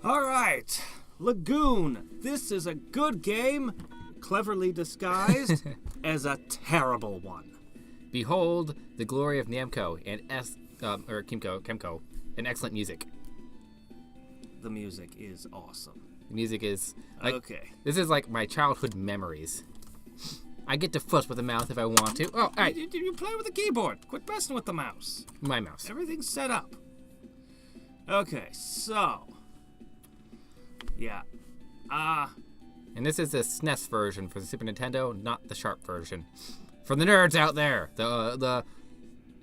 All right, Lagoon. This is a good game, cleverly disguised as a terrible one. Behold the glory of Namco and Kimco, and excellent music. The music is awesome. The music is like, okay. This is like my childhood memories. I get to fuss with the mouse if I want to. Oh, all right. You play with the keyboard. Quit messing with the mouse. My mouse. Everything's set up. Okay, so. Yeah. And this is the SNES version for the Super Nintendo, not the Sharp version. For the nerds out there, the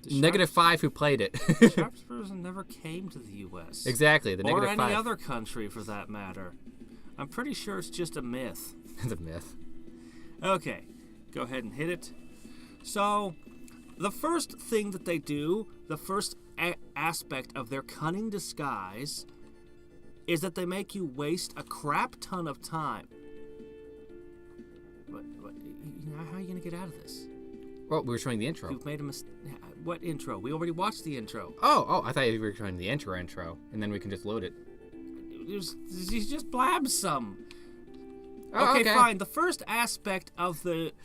-5 who played it. Sharp's version never came to the U.S. Exactly, the -5. Or any other country for that matter. I'm pretty sure it's just a myth. It's a myth. Okay, go ahead and hit it. So, the first thing that they do, the first aspect of their cunning disguise, is that they make you waste a crap ton of time. How are you going to get out of this? Well, we were showing the intro. You've made a mistake. What intro? We already watched the intro. Oh, I thought you were showing the intro, and then we can just load it. You just blab some. Oh, okay, fine. The first aspect of the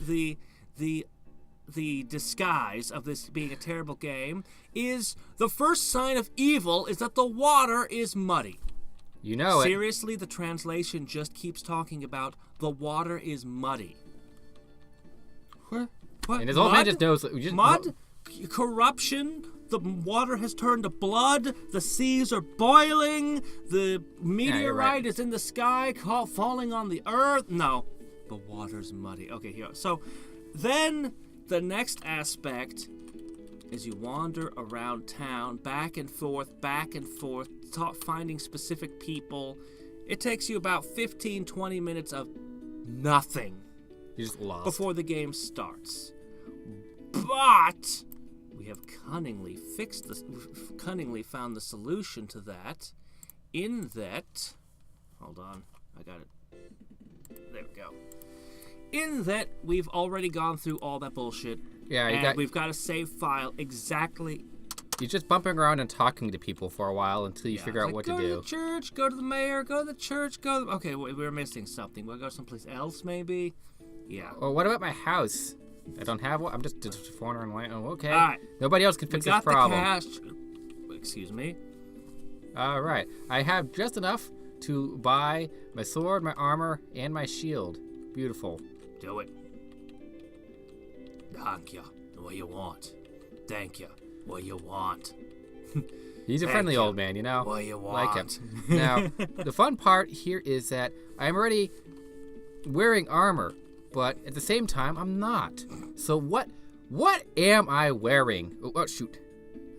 disguise of this being a terrible game is the first sign of evil is that the water is muddy. You know it. Seriously, the translation just keeps talking about the water is muddy. What? And his old man just knows. Mud? Corruption? The water has turned to blood. The seas are boiling. The meteorite is in the sky falling on the earth. No, the water's muddy. Okay, here. So then the next aspect is you wander around town, back and forth, finding specific people. It takes you about 15, 20 minutes of nothing. You're just lost. Before the game starts. But we have cunningly found the solution to that, in that, hold on, I got it. There we go. In that we've already gone through all that bullshit. Yeah, we've got a save file exactly. You're just bumping around and talking to people for a while until you figure out what to do. Go to the church, go to the mayor, go to the church, okay, we're missing something. We'll go someplace else, maybe? Yeah. Well, what about my house? I don't have one. I'm just wandering around. Oh, okay. All right. Nobody else can fix this problem. The cash. Excuse me. All right. I have just enough to buy my sword, my armor, and my shield. Beautiful. Do it. Thank you. What you want? Thank you. What you want? He's a friendly old man, you know. What you want? Like him. Now, the fun part here is that I'm already wearing armor, but at the same time, I'm not. So what am I wearing? Oh, shoot.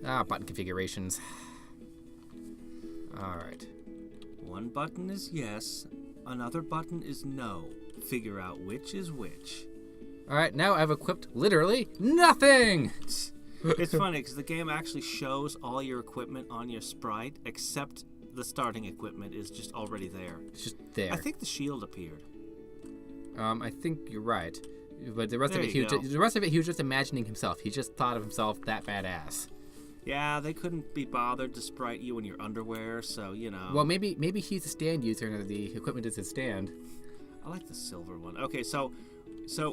Button configurations. All right. One button is yes. Another button is no. Figure out which is which. All right, now I've equipped literally nothing. It's funny because the game actually shows all your equipment on your sprite, except the starting equipment is just already there. It's just there. I think the shield appeared. I think you're right, but the rest of it, he was just imagining himself. He just thought of himself that badass. Yeah, they couldn't be bothered to sprite you in your underwear, so you know. Well, maybe he's a stand user and the equipment is his stand. I like the silver one. Okay, so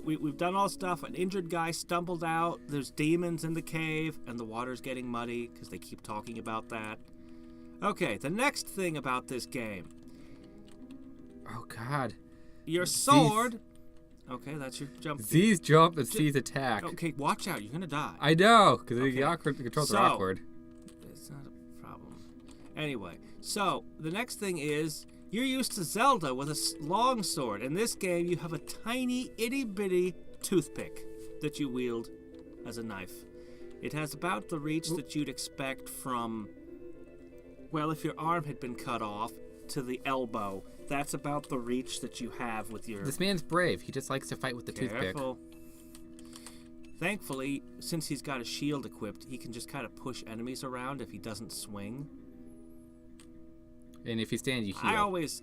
we've done all stuff. An injured guy stumbled out. There's demons in the cave, and the water's getting muddy because they keep talking about that. Okay, the next thing about this game. Oh God. Your sword. Okay, that's your jump. Z's jump and C's attack. Okay, watch out. You're going to die. I know, because the controls are awkward. It's not a problem. Anyway, so the next thing is you're used to Zelda with a long sword. In this game, you have a tiny, itty-bitty toothpick that you wield as a knife. It has about the reach that you'd expect from, well, if your arm had been cut off, to the elbow. That's about the reach that you have with your... This man's brave. He just likes to fight with the toothpick. Thankfully, since he's got a shield equipped, he can just kind of push enemies around if he doesn't swing. And if you stand, you heal.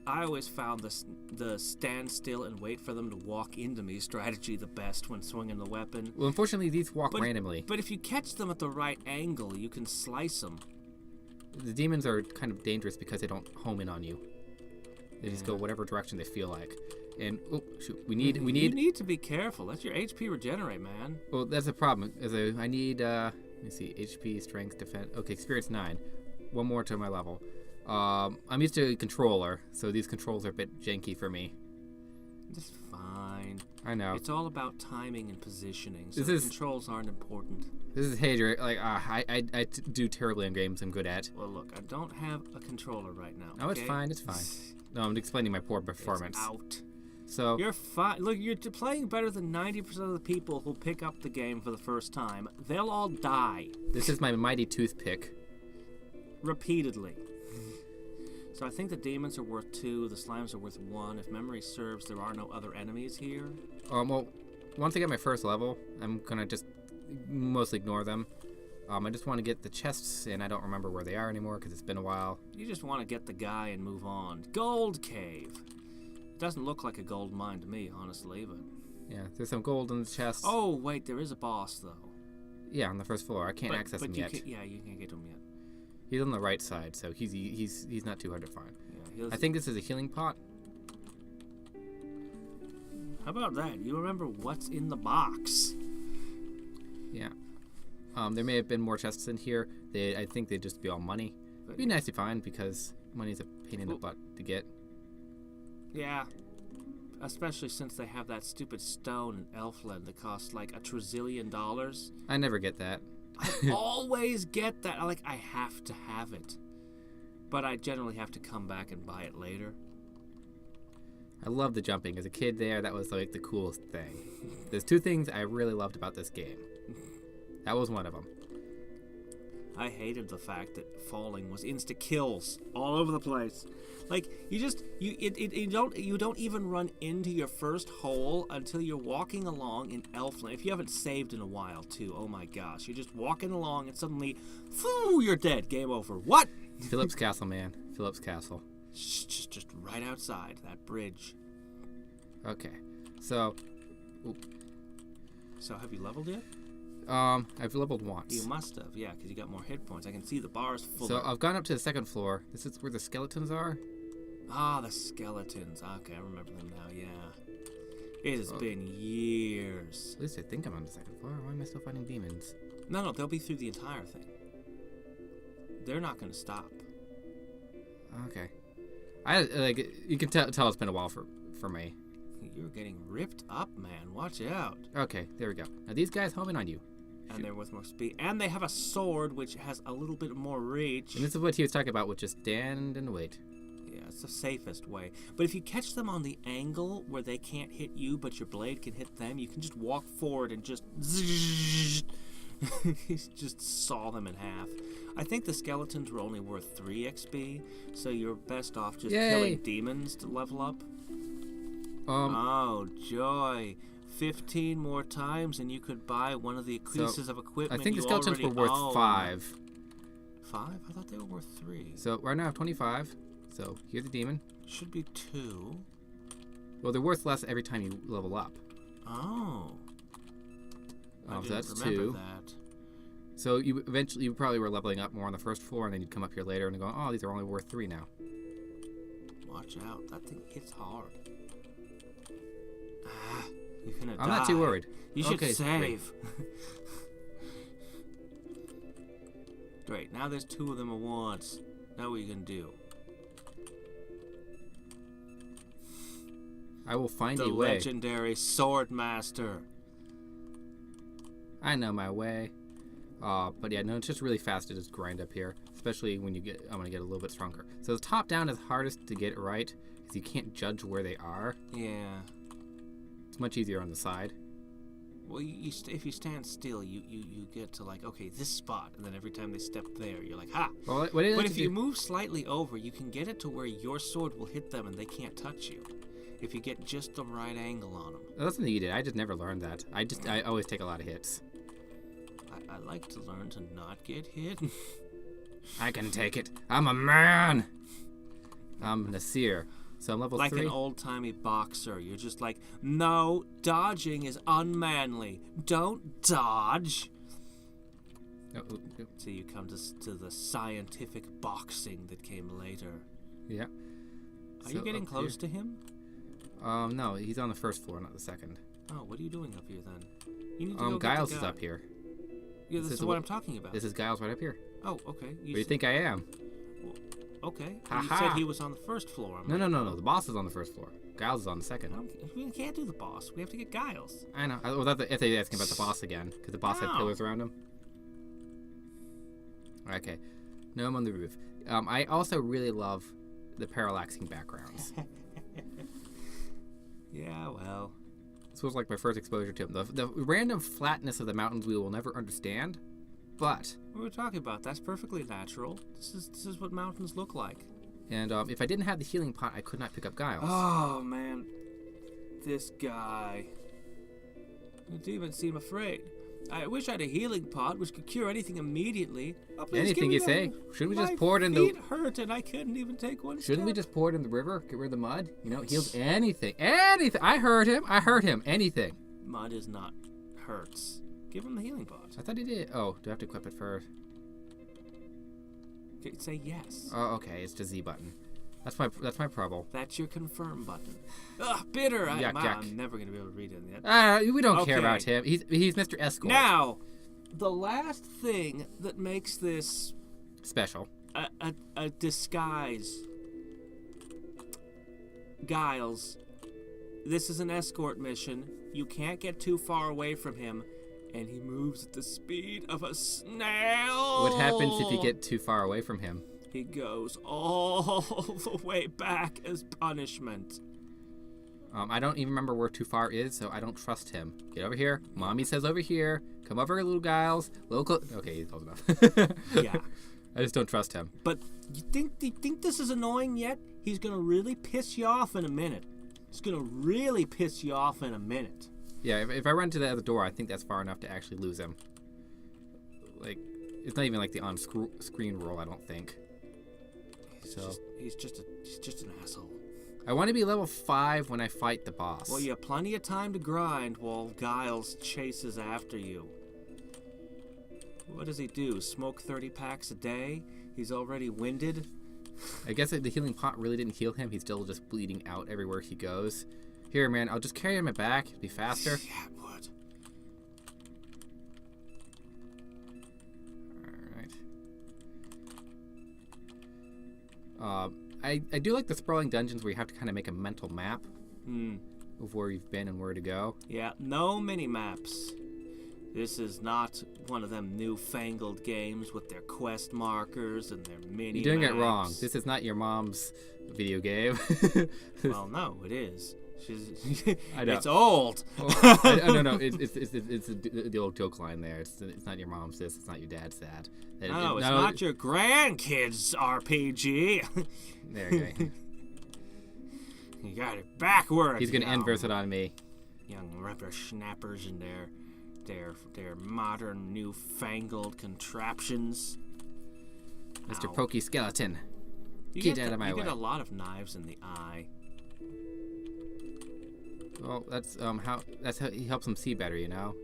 I always found the stand still and wait for them to walk into me strategy the best when swinging the weapon. Well, unfortunately, these walk randomly. But if you catch them at the right angle, you can slice them. The demons are kind of dangerous because they don't home in on you. They just go whatever direction they feel like. And oh shoot, we You need. need to be careful. Let your HP regenerate, man. Well, that's the problem. I need. Let me see. HP, strength, defense. Okay, experience 9. One more to my level. I'm used to a controller, so these controls are a bit janky for me. It's fine. I know. It's all about timing and positioning. So controls aren't important. This is Hadrian. Like I do terribly in games I'm good at. Well, look, I don't have a controller right now. No, okay? it's fine. It's fine. No, I'm explaining my poor performance. It's out. So You're fine. Look, you're playing better than 90% of the people who pick up the game for the first time. They'll all die. This is my mighty toothpick. Repeatedly. So I think the demons are worth 2, the slimes are worth 1. If memory serves, there are no other enemies here. Well, once I get my first level, I'm gonna just mostly ignore them. I just want to get the chests, and I don't remember where they are anymore because it's been a while. You just want to get the guy and move on. Gold cave. It doesn't look like a gold mine to me, honestly, but... Yeah, there's some gold in the chests. Oh, wait, there is a boss, though. Yeah, on the first floor. I can't access him yet. Yeah, you can't get to him yet. He's on the right side, so he's not too hard to find. Yeah, I think this is a healing pot. How about that? You remember what's in the box? Yeah. There may have been more chests in here. I think they'd just be all money. It'd be nice to find because money's a pain in the butt to get. Yeah. Especially since they have that stupid stone in Elfland that costs like $1 trillion. I never get that. I always get that. I have to have it. But I generally have to come back and buy it later. I love the jumping. As a kid there, that was like the coolest thing. There's 2 things I really loved about this game. That was one of them. I hated the fact that falling was insta kills all over the place. Like you don't even run into your first hole until you're walking along in Elfland. If you haven't saved in a while too, oh my gosh, you're just walking along and suddenly, phoo, you're dead. Game over. What? Philip's Castle, man. Philip's Castle. Just right outside that bridge. Okay, so. Ooh. So have you leveled yet? I've leveled once. You must have, yeah, because you got more hit points. I can see the bars full. So I've gone up to the 2nd floor. This is where the skeletons are. Ah, the skeletons. Okay, I remember them now, yeah. It has been years. At least I think I'm on the 2nd floor. Why am I still fighting demons? No, they'll be through the entire thing. They're not going to stop. Okay. You can tell it's been a while for me. You're getting ripped up, man. Watch out. Okay, there we go. Now these guys homing on you. And they're with more speed. And they have a sword, which has a little bit more reach. And this is what he was talking about, which is stand and wait. Yeah, it's the safest way. But if you catch them on the angle where they can't hit you, but your blade can hit them, you can just walk forward and just just saw them in half. I think the skeletons were only worth 3 XP, so you're best off just killing demons to level up. Oh, joy. 15 more times and you could buy one of the pieces of equipment. I think the skeletons were worth 5. 5? I thought they were worth 3. So right now I have 25. So here's the demon. Should be 2. Well, they're worth less every time you level up. Oh. I So that's remember 2. That. So you probably were leveling up more on the first floor, and then you'd come up here later and go, oh, these are only worth 3 now. Watch out. That thing hits hard. You're gonna die. I'm not too worried. You should save. Great. Now there's 2 of them at once. Now what are you gonna do? I will find the a way. The legendary sword master. I know my way. But yeah, no, it's just really fast to just grind up here, especially when I'm gonna get a little bit stronger. So the top down is hardest to get right because you can't judge where they are. Yeah. It's much easier on the side. Well, if you stand still, you get to like, okay, this spot, and then every time they step there, you're like, ha! Well, but if you move slightly over, you can get it to where your sword will hit them and they can't touch you. If you get just the right angle on them. That's needed. I just never learned that. I always take a lot of hits. I like to learn to not get hit. I can take it. I'm a man. I'm Nasir. So I'm level 3. Like an old-timey boxer. You're just like, no, dodging is unmanly. Don't dodge. So you come to the scientific boxing that came later. Yeah. Are you getting close to him? No, he's on the first floor, not the second. Oh, what are you doing up here then? You need to go Giles get is the guy. up here. Yeah, this is what I'm talking about. This is Giles right up here. Oh, okay. Where do you think I am? Well, okay. Ha You ha. said he was on the first floor. No. The boss is on the first floor. Giles is on the second. We can't do the boss. We have to get Giles. I know. I was asking about the boss again, because the boss had pillars around him. Okay. No, I'm on the roof. I also really love the parallaxing backgrounds. Yeah, well. This was like my first exposure to them. The random flatness of the mountains we will never understand, but... What are we talking about? That's perfectly natural. This is what mountains look like. And if I didn't have the healing pot, I could not pick up Giles. Oh, man. This guy. He didn't even seem afraid. I wish I had a healing pot which could cure anything immediately. Oh, please Anything you say? Shouldn't we just pour it in the... My feet hurt and I couldn't even take one step. Shouldn't we just pour it in the river? Get rid of the mud? You know, it heals anything. Anything! I hurt him. Anything. Mud is not hurts. Give him the healing pot. I thought he did. Oh, do I have to equip it first? Okay, say yes. Oh, okay. It's the Z button. That's my problem. That's your confirm button. Ugh, bitter. Yuck. I'm never going to be able to read it yet. We don't care about him. He's Mr. Escort. Now, the last thing that makes this special a disguise. Giles, this is an escort mission. You can't get too far away from him, and he moves at the speed of a snail. What happens if you get too far away from him? He goes all the way back as punishment. I don't even remember where too far is, so I don't trust him. Get over here. Mommy says over here. Come over, little Giles. Okay, he's close enough. Yeah. I just don't trust him. But you think this is annoying yet? He's gonna really piss you off in a minute. He's gonna really piss you off in a minute. Yeah, if I run to the other door, I think that's far enough to actually lose him. Like, it's not even like the on-screen roll, I don't think. He's just an asshole. I want to be level 5 when I fight the boss. Well, you have plenty of time to grind while Giles chases after you. What does he do? Smoke 30 packs a day? He's already winded? I guess the healing pot really didn't heal him. He's still just bleeding out everywhere he goes. Here, man, I'll just carry him back. It'll be faster. Yeah, it would. I do like the sprawling dungeons where you have to kind of make a mental map of where you've been and where to go. Yeah, no mini-maps. This is not one of them newfangled games with their quest markers and their mini-maps. You're doing it wrong. This is not your mom's video game. Well, no, it is. I know. It's old. No. It's the old joke line there. It's not your mom's this. It's not your dad's that. No, it's not your grandkids' RPG. There you go. You got it backwards. He's gonna inverse it on me. Young whippersnappers and their modern newfangled contraptions. Mr. Ow. Pokey Skeleton. Get out of my way. You get a lot of knives in the eye. Well, that's how he helps him see better, you know.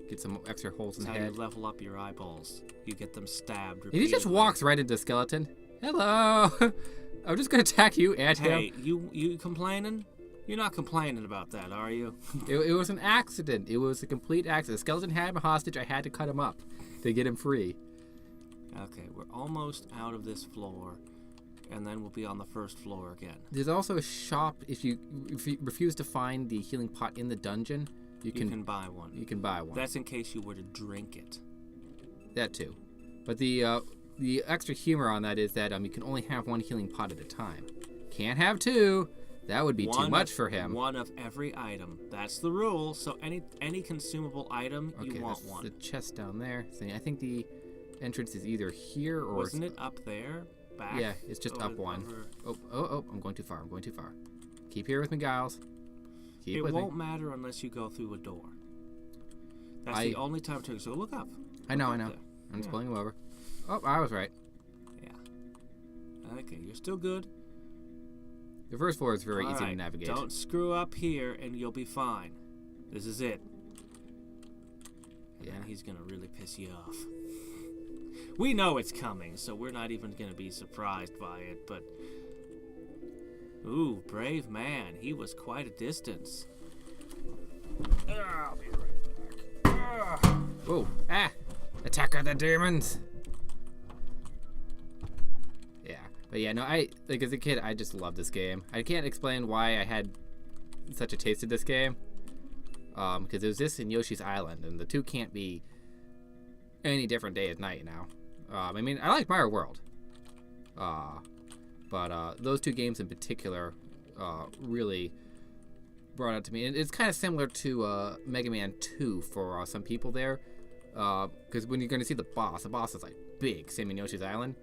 Get some extra holes in the That's head. how you level up your eyeballs. You get them stabbed repeatedly. And he just walks right into the skeleton. Hello. I'm just gonna attack you and him. Hey, you complaining? You're not complaining about that, are you? It was an accident. It was a complete accident. The skeleton had him hostage. I had to cut him up to get him free. Okay, we're almost out of this floor, and then we'll be on the first floor again. There's also a shop. If you refuse to find the healing pot in the dungeon, you can buy one. You can buy one. That's in case you were to drink it. That too. But the extra humor on that is that you can only have one healing pot at a time. Can't have two. That would be too much for him. One of every item. That's the rule. So any consumable item, you want that's one. the chest down there. So I think the entrance is either here or... Wasn't it up there? Back? Yeah, it's just up one. Oh, I'm going too far. Keep here with me, Giles. Keep with me. It won't matter unless you go through a door. That's the only time to... So look up. I know. There. I'm just pulling him over. Oh, I was right. Yeah. Okay, you're still good. The first floor is very easy right, to navigate. Don't screw up here and you'll be fine. This is it. And he's going to really piss you off. We know it's coming, so we're not even going to be surprised by it, but... Ooh, brave man. He was quite a distance. I'll be right back. Oh, attack of the demons. Yeah, but yeah, no, like as a kid, I just loved this game. I can't explain why I had such a taste of this game. Because it was this and Yoshi's Island, and the two can't be any different day at night now. I mean, I like Mario World. But those two games in particular really brought it to me. And it's kind of similar to Mega Man 2 for some people there. Because when you're going to see the boss is like big, same in Yoshi's Island.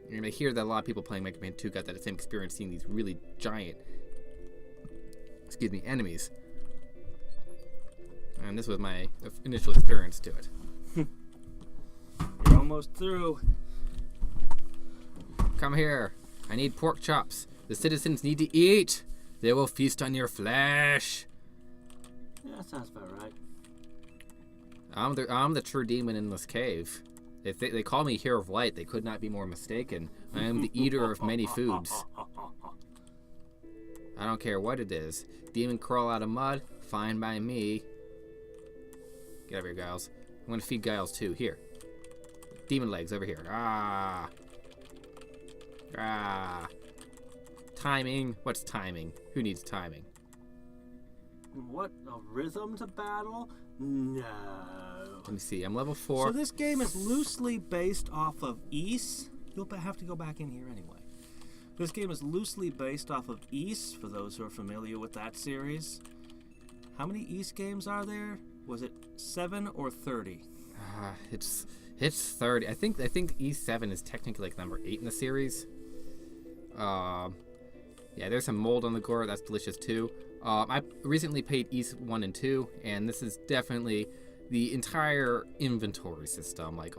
You're going to hear that a lot of people playing Mega Man 2 got that same experience seeing these really giant, enemies. And this was my initial experience to it. You're almost through. Come here. I need pork chops. The citizens need to eat. They will feast on your flesh. Yeah, that sounds about right. I'm the true demon in this cave. If they call me Hero of Light, they could not be more mistaken. I am the eater of many foods. I don't care what it is. Demon crawl out of mud, fine by me. Get over here, Giles. I'm gonna feed Giles too. Here. Demon legs over here. Ah. Timing. What's timing? Who needs timing? What, a rhythm to battle? No. Let me see. I'm level 4. So this game is loosely based off of Ys. You'll have to go back in here anyway. This game is loosely based off of Ys, for those who are familiar with that series. How many Ys games are there? Was it 7 or 30? It's 30. I think E7 is technically like number 8 in the series. Yeah, there's some mold on the gore. That's delicious too. I recently played Ys 1 and 2, and this is definitely the entire inventory system, like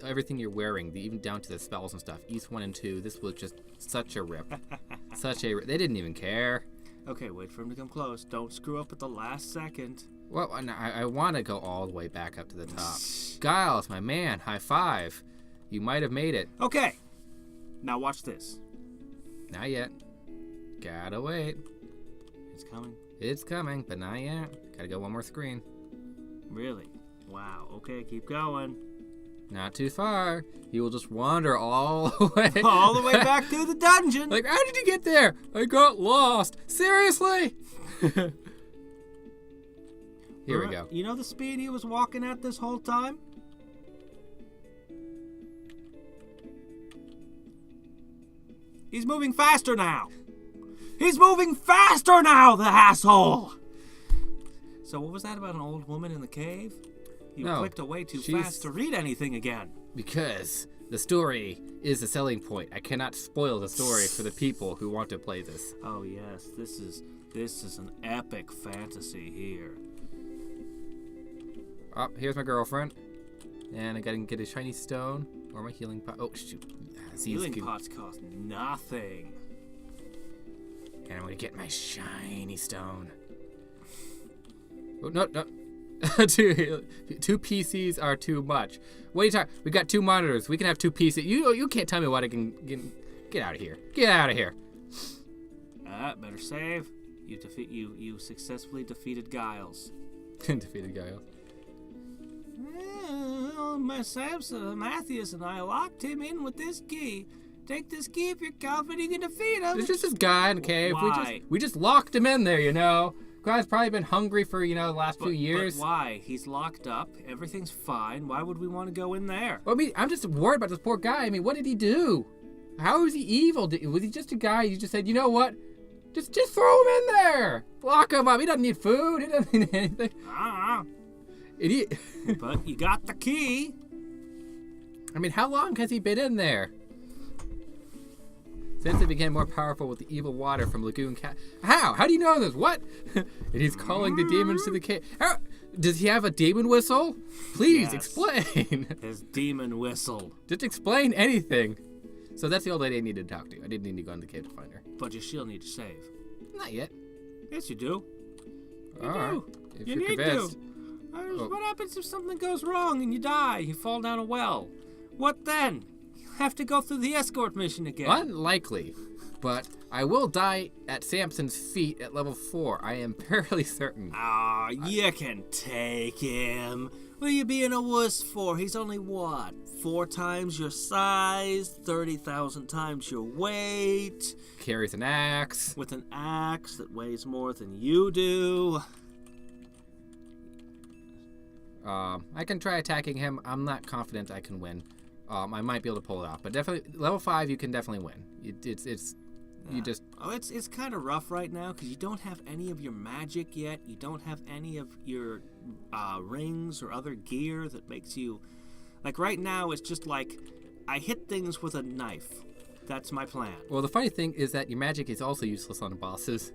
everything you're wearing, even down to the spells and stuff. Ys 1 and 2, this was just such a rip. They didn't even care. Okay, wait for him to come close. Don't screw up at the last second. Well, I want to go all the way back up to the top. Giles, my man, high five. You might have made it. Okay, now watch this. Not yet. Gotta wait. It's coming. It's coming, but not yet. Gotta go one more screen. Really? Wow. Okay, keep going. Not too far. He will just wander all the way. All the way back to the dungeon. Like, how did you get there? I got lost. Seriously? Here we go. You know the speed he was walking at this whole time? He's moving faster now. He's moving faster now, the asshole. So what was that about an old woman in the cave? You clicked away too fast to read anything again. Because the story is the selling point. I cannot spoil the story for the people who want to play this. Oh yes, this is an epic fantasy here. Oh, here's my girlfriend. And I gotta get a shiny stone or my healing pot. Oh, shoot. Healing pots cost nothing. And I'm gonna get my shiny stone. Oh, no. two PCs are too much. What are you talking? We got 2 monitors. We can have 2 PCs. You can't tell me what I can get out of here. Get out of here. Better save. You successfully defeated Giles. Defeated Giles. Well, Matthews and I locked him in with this key. Take this key if you're confident you can defeat him. There's just this guy in the cave. Why? We just locked him in there, you know. Guy's probably been hungry for, the last few years. But why? He's locked up. Everything's fine. Why would we want to go in there? Well, I mean, I'm just worried about this poor guy. I mean, what did he do? How is he evil? Was he just a guy? You just said, you know what? Just throw him in there. Lock him up. He doesn't need food. He doesn't need anything. Idiot. But you got the key. I mean, how long has he been in there? Since it became more powerful with the evil water from Lagoon Cat. How? How do you know this? What? And he's calling the demons to the cave. How? Does he have a demon whistle? Please explain. His demon whistle. Just explain anything. So that's the old lady I needed to talk to. I didn't need to go in the cave to find her. But you still need to save. Not yet. Yes, you do. You All do. right. If You you're need convinced. to. What happens if something goes wrong and you die? You fall down a well. What then? You have to go through the escort mission again. Unlikely. But I will die at Samson's feet at level 4. I am fairly certain. Ah, you can take him. What are you being a wuss for? He's only, what, 4 times your size, 30,000 times your weight. Carries an axe. With an axe that weighs more than you do. I can try attacking him. I'm not confident I can win. I might be able to pull it off, but definitely level 5 you can definitely win. It's kind of rough right now because you don't have any of your magic yet. You don't have any of your rings or other gear that makes you... Like right now it's just like I hit things with a knife. That's my plan. Well, the funny thing is that your magic is also useless on the bosses.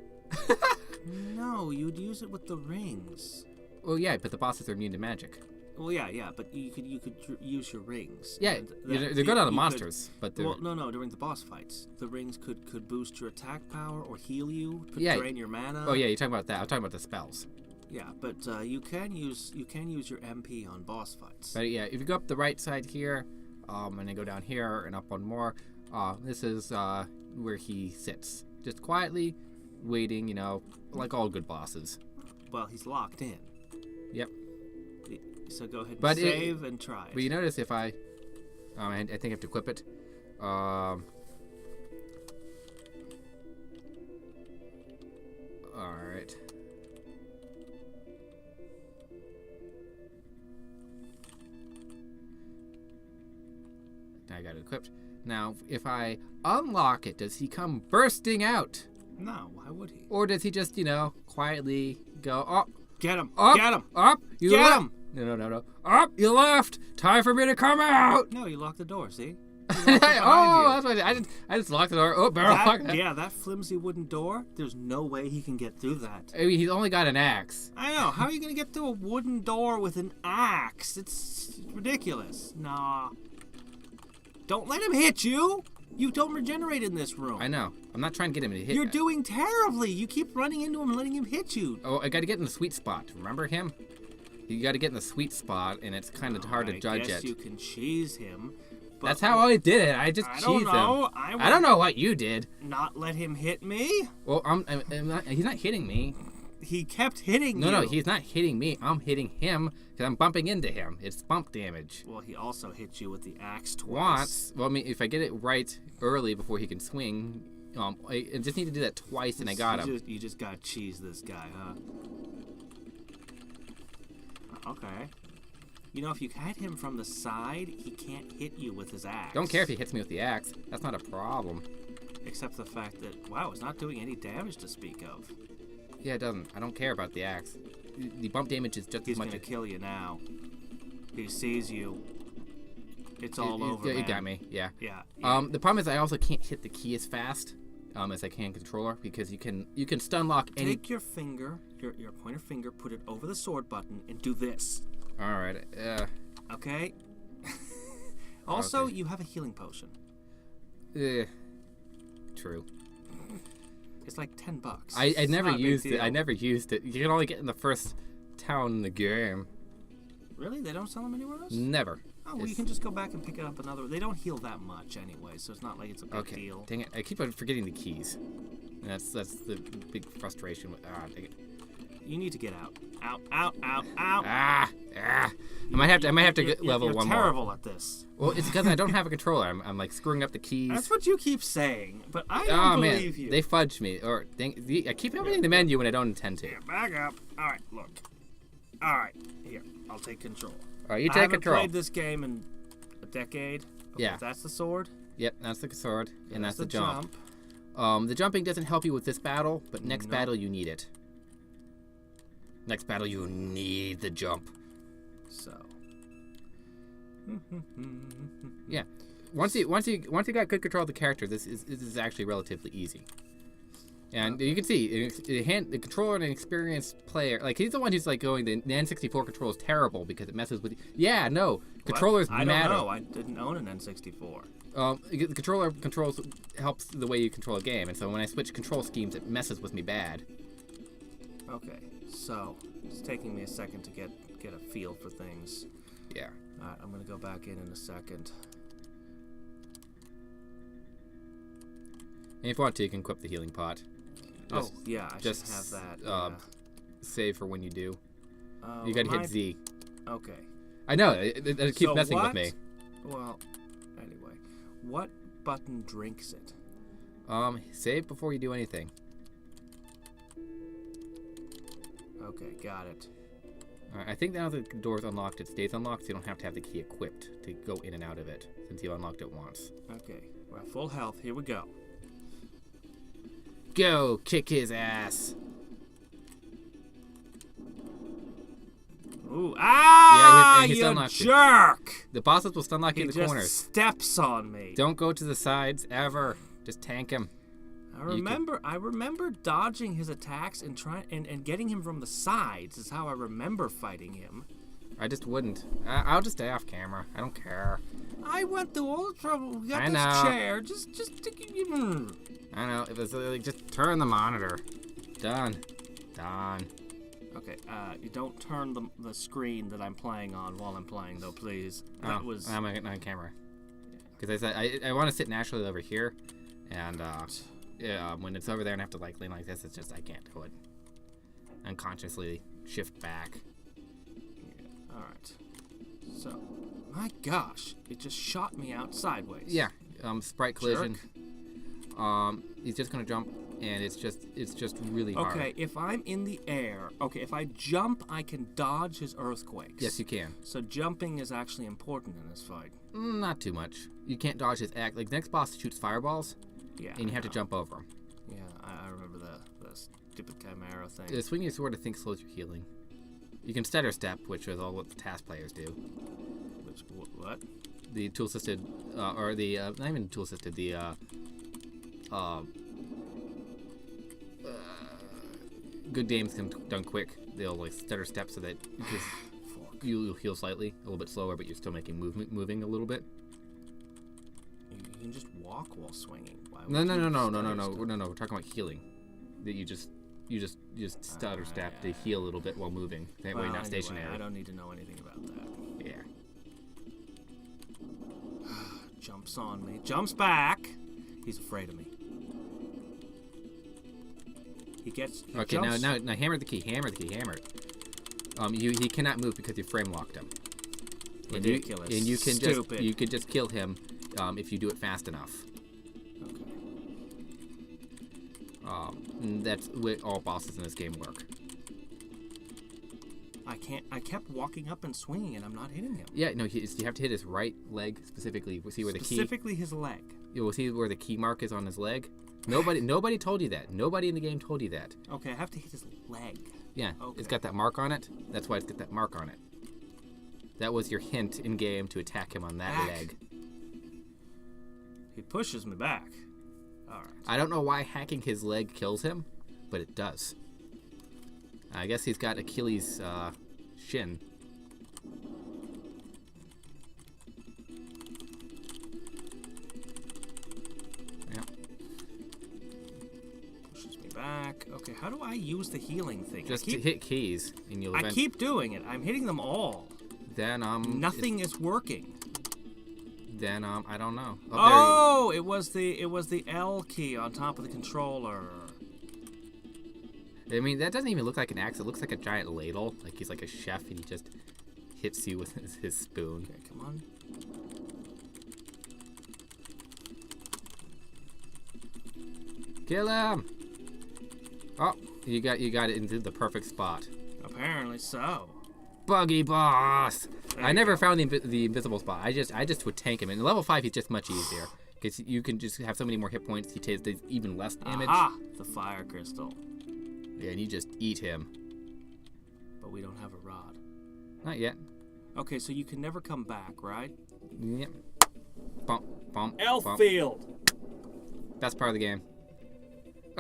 No, you'd use it with the rings. Well, yeah, but the bosses are immune to magic. Well, yeah, but you could use your rings. Yeah, they're good on the monsters, but they're... Well, no, during the boss fights, the rings could boost your attack power or heal you, drain your mana. Oh yeah, you're talking about that. I'm talking about the spells. Yeah, but you can use your MP on boss fights. But yeah, if you go up the right side here, and then go down here and up one more, this is where he sits, just quietly waiting. You know, like all good bosses. Well, he's locked in. Yep. So go ahead and save and try it. But you notice if I think I have to equip it. Alright. I got it equipped. Now, if I unlock it, does he come bursting out? No, why would he? Or does he just, quietly go, up? Get him! Up! Get him! Up! You Get left! him! No. Up! You left! Time for me to come out! No, you locked the door, see? That's what I just locked the door. Oh, barrel lock that. Yeah, that flimsy wooden door, there's no way he can get through that. I mean, he's only got an axe. I know. How are you going to get through a wooden door with an axe? It's ridiculous. Nah. Don't let him hit you! You don't regenerate in this room. I know. I'm not trying to get him to hit. You're doing terribly. You keep running into him and letting him hit you. Oh, I got to get in the sweet spot. Remember him? You got to get in the sweet spot, and it's kind of hard to judge it. I guess you can cheese him. But that's how I did it. I just cheesed him. I don't know what you did. Not let him hit me? Well, he's not hitting me. He kept hitting you. No, he's not hitting me. I'm hitting him because I'm bumping into him. It's bump damage. Well, he also hit you with the axe twice. Once. Well, I mean, if I get it right early before he can swing, I just need to do that twice, and I got him. You just got to cheese this guy, huh? Okay. You know, if you hit him from the side, he can't hit you with his axe. Don't care if he hits me with the axe. That's not a problem. Except the fact that, wow, it's not doing any damage to speak of. Yeah, it doesn't. I don't care about the axe. The bump damage is just as much. He's gonna kill you now. He sees you. It's all over, man. It got me, yeah. Yeah. The problem is I also can't hit the key as fast as I can controller because you can stun lock any... Take your finger, your pointer finger, put it over the sword button, and do this. All right. Okay. Also, you have a healing potion. True. It's like $10. I never used it. I never used it. You can only get in the first town in the game. Really? They don't sell them anywhere else? Never. Oh, well, you can just go back and pick it up another. They don't heal that much anyway, so it's not like it's a big deal. Dang it! I keep on forgetting the keys. And that's the big frustration. Dang it. You need to get out. Out. I might have to get level you're one more. You're terrible at this. Well, it's because I don't have a controller. I'm like screwing up the keys. That's what you keep saying, but I don't believe you. They fudged me. I keep opening the menu when I don't intend to. Here, back up. All right, look. All right, here. I'll take control. All right, you take control. I haven't played this game in a decade. Okay, yeah. That's the sword? Yep, that's the sword, and that's the jump. The jumping doesn't help you with this battle, but next battle you need it. Next battle you need the jump. So. Yeah. Once you got good control of the character, this is actually relatively easy. And you can see the controller and an experienced player, like he's the one who's like going the N64 control is terrible because it messes with. Yeah, no, controllers matter. I don't know. I didn't own an N64. The controller helps the way you control a game, and so when I switch control schemes, it messes with me bad. Okay, so it's taking me a second to get a feel for things. Yeah. All right, I'm gonna go back in a second. And if you want to, you can equip the healing pot. Oh, yeah, I should have that. Yeah. Save for when you do. You gotta hit Z. Okay. I know, it keeps messing with me. Well, anyway. What button drinks it? Save before you do anything. Okay, got it. Alright, I think now the door's unlocked, it stays unlocked, so you don't have to have the key equipped to go in and out of it, since you unlocked it once. Okay, we're at full health. Here we go. Go, kick his ass. Ooh, ah, he's you unlocked jerk! The bosses will stun lock you in the He corners. just steps on me. Don't go to the sides, ever. Just tank him. I remember dodging his attacks and getting him from the sides is how I remember fighting him. I just wouldn't. I'll just stay off camera. I don't care. I went through all the trouble. We got I this know. chair. Just I know. It was like, just turn the monitor. Done. Okay, you don't turn the screen that I'm playing on while I'm playing, though, please. That was... I'm on camera. Because I want to sit naturally over here, and when it's over there and I have to like lean like this, it's just I can't do it. Unconsciously shift back. Yeah. All right. So, my gosh, it just shot me out sideways. Yeah. Sprite collision. Jerk. He's just gonna jump. And it's just really hard. Okay, if I'm in the air, if I jump, I can dodge his earthquakes. Yes, you can. So jumping is actually important in this fight. Not too much. You can't dodge his act. Like, the next boss shoots fireballs, Yeah. and you have to jump over them. Yeah, I remember the stupid chimera thing. The swinging your sword, I think, slows your healing. You can stutter step, which is all what the task players do. Which, what? The tool-assisted, or the, not even tool-assisted, the, good games can done quick. They'll like stutter step so that you'll heal slightly, a little bit slower, but you're still making moving a little bit. You can just walk while swinging. No. We're talking about healing. That you just stutter step to heal a little bit while moving. That way you're not stationary. I don't need to know anything about that. Yeah. Jumps on me. Jumps back. He's afraid of me. He okay, jumps. now hammer the key. Hammer it. He cannot move because you frame locked him. Ridiculous. And you can Stupid. you can just kill him if you do it fast enough. Okay. That's the way all bosses in this game work. I kept walking up and swinging, and I'm not hitting him. Yeah, no, you have to hit his right leg specifically. We'll see where the key. Specifically his leg. You will see where the key mark is on his leg. Nobody told you that. Nobody in the game told you that. Okay, I have to hit his leg. Yeah, okay. It's got that mark on it. That's why it's got that mark on it. That was your hint in game to attack him on that leg. He pushes me back. All right. I don't know why hacking his leg kills him, but it does. I guess he's got Achilles' shin. Back. Okay, how do I use the healing thing? Just hit keys, and you'll. I keep doing it. I'm hitting them all. Then nothing is working. Then I don't know. Oh, it was the L key on top of the controller. I mean, that doesn't even look like an axe. It looks like a giant ladle. Like he's like a chef, and he just hits you with his spoon. Okay, come on. Kill him! Oh, you got it into the perfect spot. Apparently so. Buggy boss! I never found the invisible spot. I just would tank him. In level 5, he's just much easier because you can just have so many more hit points. He takes even less damage. Aha! The fire crystal. Yeah, and you just eat him. But we don't have a rod. Not yet. Okay, so you can never come back, right? Yep. Bump, bump. Elffield. Best part of the game.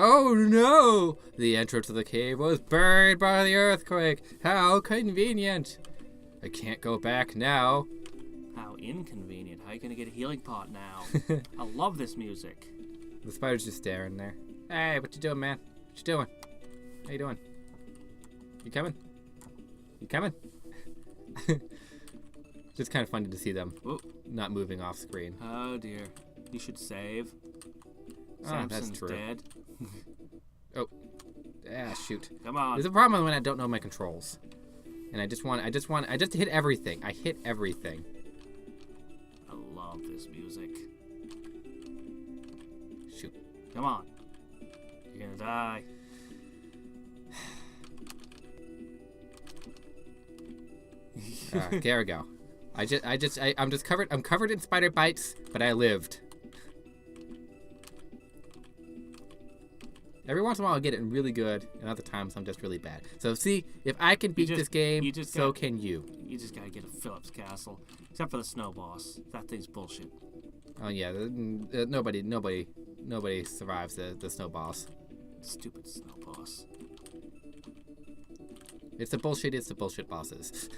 Oh no! The entrance to the cave was buried by the earthquake. How convenient! I can't go back now. How inconvenient. How are you gonna get a healing pot now? I love this music. The spider's just staring there. Hey, what you doing, man? What you doing? How you doing? You coming? You coming? Just kind of funny to see them not moving off screen. Oh dear. You should save. Samson's that's true. dead. Oh, shoot. Come on. There's a problem when I don't know my controls, and I just hit everything. I hit everything. I love this music. Shoot. Come on. You're gonna die. There we go. I'm covered in spider bites, but I lived. Every once in a while I get it really good, and other times I'm just really bad. So see, if I can beat this game, so can you. You just gotta get a Phillips Castle. Except for the snow boss. That thing's bullshit. Oh yeah, nobody survives the snow boss. Stupid snow boss. It's the bullshit bosses.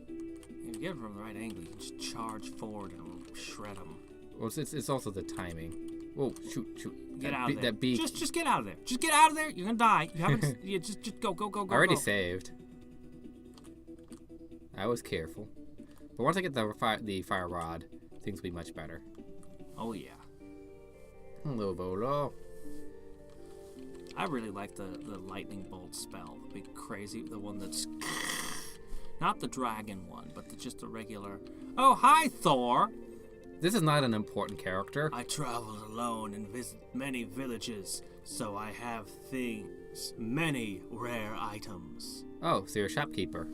If you get it from the right angle, you can just charge forward and shred them. Well, it's also the timing. Whoa, shoot. Get out of there. That beak. Just get out of there. Just get out of there. You're gonna die. You haven't. You just go. I already saved. I was careful. But once I get the fire rod, things will be much better. Oh yeah. Hello, Volo. I really like the lightning bolt spell. The big crazy, the one that's not the dragon one, but just the regular. Oh, hi, Thor. This is not an important character. I traveled alone and visit many villages, so I have things, many rare items. Oh, so you're a shopkeeper.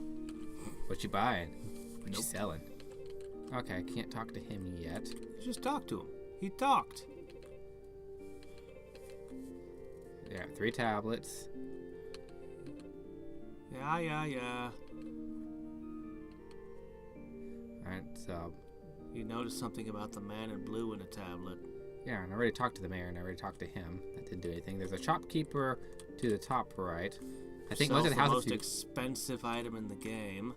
What you buying? What you Nope. selling? Okay, I can't talk to him yet. Just talk to him. He talked. Yeah, 3 tablets. Yeah. Alright, so... You noticed something about the man in blue in a tablet. Yeah, and I already talked to the mayor, and I already talked to him. That didn't do anything. There's a shopkeeper to the top right. I think most of the the houses... most expensive item in the game.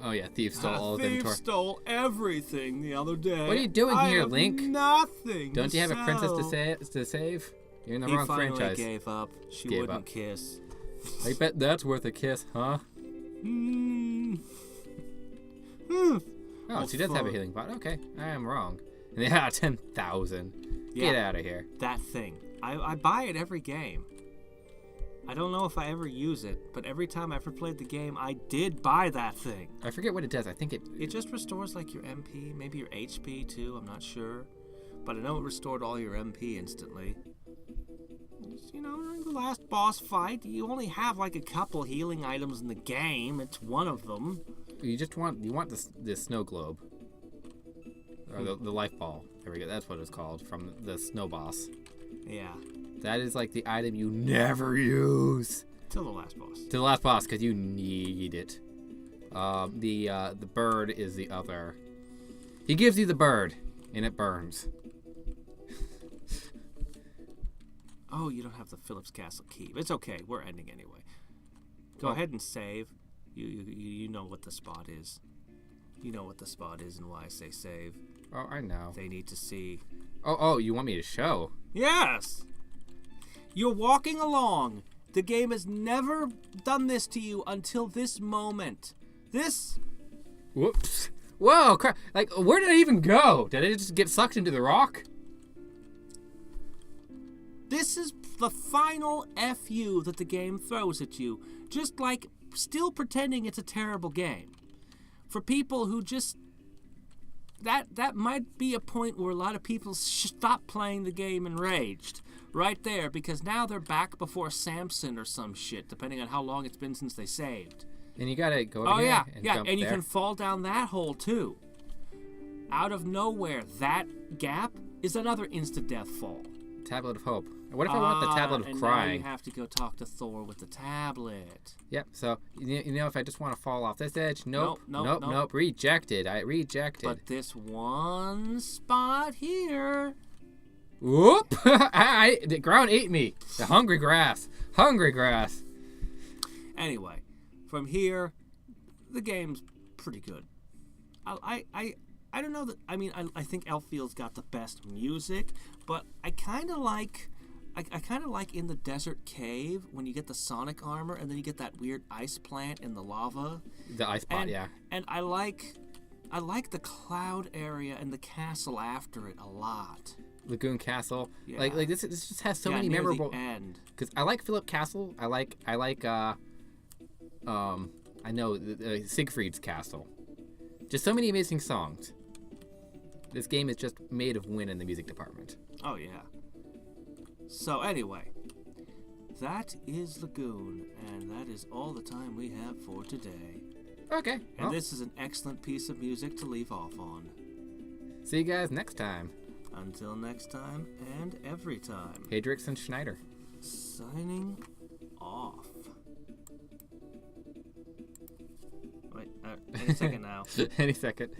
Oh yeah, thief stole all of the inventory. Thief stole everything the other day. What are you doing here, have Link? Nothing. Don't you have a princess sell. to save? You're in the He wrong finally franchise. gave up. She Gave wouldn't up. kiss. I bet that's worth a kiss, huh? Oh, she does have a healing bot. Okay, I am wrong. Yeah, 10,000. Yeah. Get out of here. That thing. I buy it every game. I don't know if I ever use it, but every time I ever played the game, I did buy that thing. I forget what it does. I think it... It just restores like your MP, maybe your HP too, I'm not sure. But I know it restored all your MP instantly. You know, during the last boss fight, you only have like a couple healing items in the game. It's one of them. You want this snow globe. Or the life ball. There we go. That's what it's called from the snow boss. Yeah. That is like the item you never use. Till the last boss. To the last boss, because you need it. The bird is the other. He gives you the bird, and it burns. Oh, you don't have the Phillips Castle key. It's okay. We're ending anyway. Go ahead and save. You know what the spot is. You know what the spot is and why I say save. Oh, I know. They need to see. Oh, you want me to show? Yes! You're walking along. The game has never done this to you until this moment. This... Whoops. Whoa, crap. Like, where did I even go? Did I just get sucked into the rock? This is the final FU that the game throws at you. Just like still pretending it's a terrible game. For people who just... That might be a point where a lot of people stop playing the game enraged. Right there, because now they're back before Samson or some shit, depending on how long it's been since they saved. And you gotta go over here and jump and you there. can fall down that hole too. Out of nowhere, that gap is another insta-death fall. Tablet of Hope. What if I want the Tablet of and Crying? Now you have to go talk to Thor with the tablet. Yep, so, you know, if I just want to fall off this edge, nope. Nope. Rejected. I rejected. But this one spot here... Whoop! The ground ate me. The hungry grass. Hungry grass. Anyway, from here, the game's pretty good. I don't know that. I mean, I think Elfield's got the best music, but I kind of like. I kind of like in the desert cave when you get the Sonic armor and then you get that weird ice plant in the lava. The ice pot, yeah. And I like I like the cloud area and the castle after it a lot. Lagoon Castle. Yeah. Like this just has so many near memorable. the end. Because I like Philip Castle. I like I know Siegfried's Castle. Just so many amazing songs. This game is just made of win in the music department. Oh yeah. So anyway, that is Lagoon, and that is all the time we have for today. Okay. And this is an excellent piece of music to leave off on. See you guys next time. Until next time, and every time. Hadrix and Schneider. Signing off. Wait, any second now. Any second.